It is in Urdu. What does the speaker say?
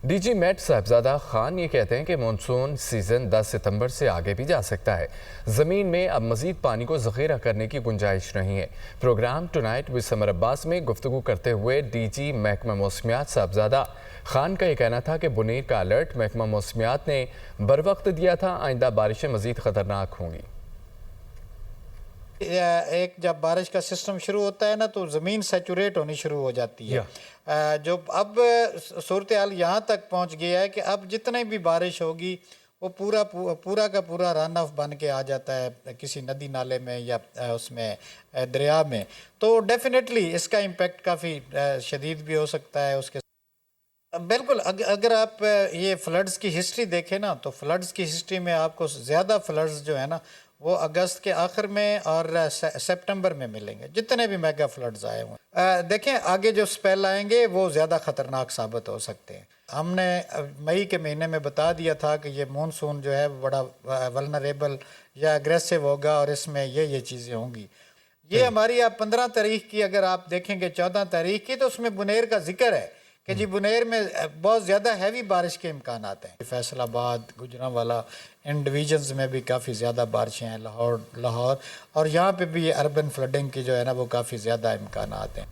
ڈی جی میٹ صاحبزادہ خان یہ کہتے ہیں کہ مانسون سیزن 10 ستمبر سے آگے بھی جا سکتا ہے۔ زمین میں اب مزید پانی کو ذخیرہ کرنے کی گنجائش نہیں ہے۔ پروگرام ٹونائٹ ود سمر عباس میں گفتگو کرتے ہوئے ڈی جی محکمہ موسمیات صاحبزادہ خان کا یہ کہنا تھا کہ بنیر کا الرٹ محکمہ موسمیات نے بروقت دیا تھا، آئندہ بارشیں مزید خطرناک ہوں گی۔ ایک جب بارش کا سسٹم شروع ہوتا ہے نا تو زمین سیچوریٹ ہونی شروع ہو جاتی ہے۔ جو اب صورتحال یہاں تک پہنچ گیا ہے کہ اب جتنے بھی بارش ہوگی وہ پورا کا پورا رن آف بن کے آ جاتا ہے کسی ندی نالے میں یا اس میں دریا میں، تو ڈیفینیٹلی اس کا امپیکٹ کافی شدید بھی ہو سکتا ہے۔ اس کے بالکل اگر آپ یہ فلڈز کی ہسٹری دیکھیں نا تو فلڈز کی ہسٹری میں آپ کو زیادہ فلڈز جو ہے نا وہ اگست کے آخر میں اور سپٹمبر میں ملیں گے، جتنے بھی میگا فلڈز آئے ہوئے۔ دیکھیں آگے جو سپیل آئیں گے وہ زیادہ خطرناک ثابت ہو سکتے ہیں۔ ہم نے مئی کے مہینے میں بتا دیا تھا کہ یہ مونسون جو ہے بڑا ولنریبل یا اگریسو ہوگا اور اس میں یہ چیزیں ہوں گی۔ یہ ہماری آپ 15 تاریخ کی اگر آپ دیکھیں گے 14 تاریخ کی تو اس میں بنیر کا ذکر ہے کہ جی بنیر میں بہت زیادہ ہیوی بارش کے امکانات ہیں۔ فیصل آباد، گجرانوالہ ان ڈویژنز میں بھی کافی زیادہ بارشیں ہیں، لاہور اور یہاں پہ بھی اربن فلڈنگ کی جو ہے نا وہ کافی زیادہ امکانات ہیں۔